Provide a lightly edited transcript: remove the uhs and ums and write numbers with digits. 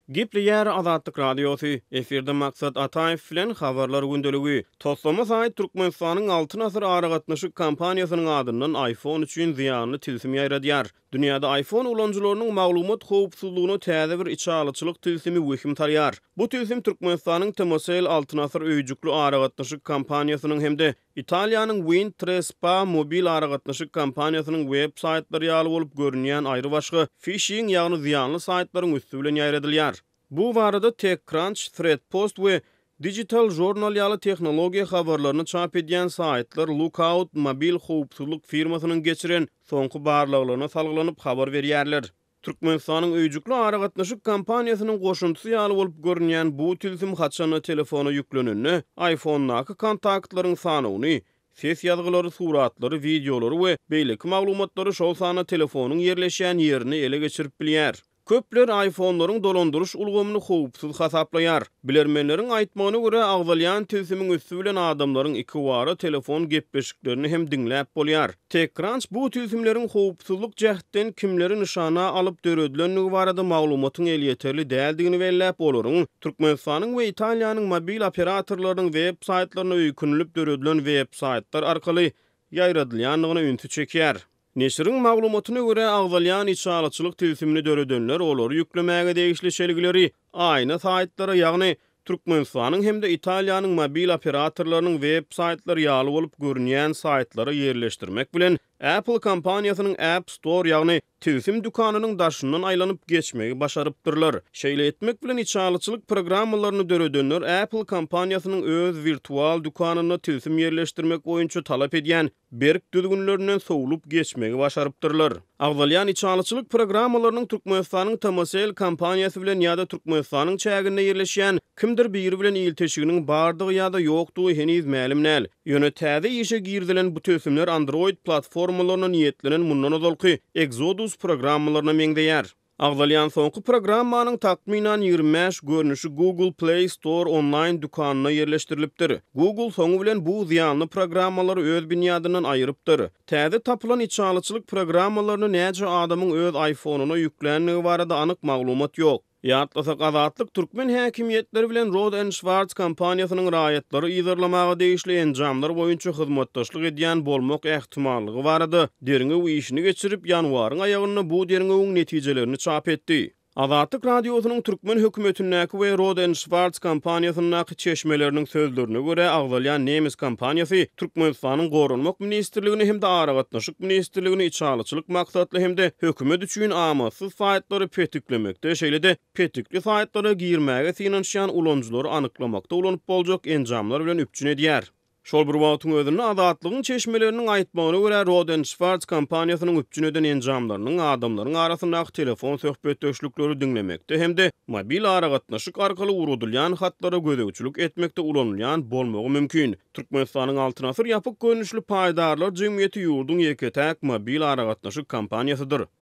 Gipli ýer Azatlyk radiosu. Eferde maksat Ataýew bilen habarlar gündöligi. Toslama saýt Türkmenistanyň 6 asyr aragatnaşyk kampaniýasynyň adyndan iPhone üçin ziýanly tilsim ýaýradýar. Dünýäde iPhone ulanjylarynyň maglumat howpsuzlygyny täze bir içalyçylyk tilsimi wehim tarýar. Bu tilsim Türkmenistanyň Temosel 6 asyr öýjükli aragatnaşyk kampaniýasynyň hemde Italiýanyň Wintrespa mobil aragatnaşyk kampaniýasynyň web saýtlary ýaly bolup görünýän aýry başga phishing ýagny ziýanly saýtlaryň üstü bilen ýaýradylýar. Bu barada TechCrunch, Threadpost we Digital Journal ýaly tehnologiýa habarlaryny çap edýän saýtlar Lookout mobil howpsuzlyk firmasynyň geçiren soňky barlyklaryna salgylanyp habar berýärler. Türkmenistanyň öýjükli aragatnaşyk kampaniýasynyň goşuntusy ýaly bolup görünýän bu tilsim haçany telefona ýüklenilni, iPhone-naky kontaktlaryň sanyny, ses ýazgylary, suratlary, videolary we beýleki maglumatlary şol sana telefonyň ýerleşýän ýerini ele geçirip bilýär. Köpler iPhone'laryň dolandyryş ulgamyny howpsuz hasaplaýar. Bilermenleriň aýtmagyna görä agzalýan tilsimiň üstü bilen adamlaryň iki wara telefon gepleşiklerini hem diňläp bolýar. TechCrunch bu tilsimleriň howpsuzlyk jähden kimleri nişana alyp döredilendigi barada maglumatyň el ýeterli däldigini belläp bolaryň. Türkmenistanyň we Italiýanyň mobil operatorlarynyň web saýtlaryna öýkünilip döredilen web saýtlar arkaly ýaýradylýanlygyny ünsü çekýär. Neşriň maglumatyna görä agzalýan içalyçylyk tilsimini döredenler olary ýüklemäge degişli şelgileri aýna saýtlara ýagny Türkmenistanyň hemde Italiýanyň mobil operatorlarynyň web saýtlary ýaly bolup görünýän saýtlary ýerleşdirmek bilen Apple kompaniýasynyň App Store ýagny tilsim dukanynyň daşyndan aýlanyp geçmegi başarypdyrlar. Şeýle etmek bilen içalyçylyk programmalaryny döredenler Apple kompaniýasynyň öz virtual dukanyna tilsim ýerleşdirmek boýunça talap edýän berk düzgünlerinden sowulup geçmegi başarypdyrlar. Agzalýan içalyçylyk programmalarynyň Türkmenistanyň Temosel kompaniýasy bilen ýa-da Türkmenistanyň çäginde ýerleşýän kimdir biri bilen ilteşiginiň bardygy ýa-da ýokdugy heniz ma'lum näl. Ýöne täze işe girdilen bu tilsimler Android platformalaryna niýetlenen mundan ozalky Exodus programmalaryna meňdeýär. Agzalýan soňky programmanyň takminan 25 görnüşi Google Play Store online dukanyna ýerleşdirilipdir. Google soňu bilen bu ziýanly programmalary öz binýadynyň aýrypdyr. Täze tapylan içalyçylyk programmalaryny näçe adamyň öz iPhone'una ýüklenýändigi barada anyk maglumat ýok. Ýatlasak Azatlyk türkmen häkimiýetleri bilen Roth & Schwarz kompaniýasynyň raýatlary ýygyrlamaga degişli enjamlar boýunça hyzmatdaşlyk edýän bolmak ähtimallygy barada deriňe işini geçirip ýanwaryň aýagyna bu deriňe netijelerini çap etdi. Azatlyk radiosynyň türkmen hökümetiniňki we Roth & Schwarz kompaniýasynyň çeşmeleriniň sözlerine görä agzalýan nemis kompaniýasy Türkmenistanyň gorunmak ministrligini hem de aragatnaşyk ministrligini içalyçylyk maksatly hem de hökümet üçin amatsız saýtlary petiklemekde, şeýle de petikli saýtlary girmäge finansiýan ulanjylary anyklamakda ulanyp boljak enjamlar bilen üpçün edýär. Şol bir wagtyň özünde Azatlygyň çeşmeleriniň aýtmagyna görä Roth & Schwarz kompaniýasynyň üpçün eden enjamlarynyň adamlaryň arasyndaky telefon söhbetdeşlikleri diňlemekde hem de mobil aragatnaşyk arkaly urudylýan hatlara gödegçilik etmekde ulanylýan bolmagy mümkin. Türkmenistanyň 6 asyr ýapyk görnüşli paýdarlar jemgyýeti ýurdun ýeketäk mobil aragatnaşyk kompaniýasydyr.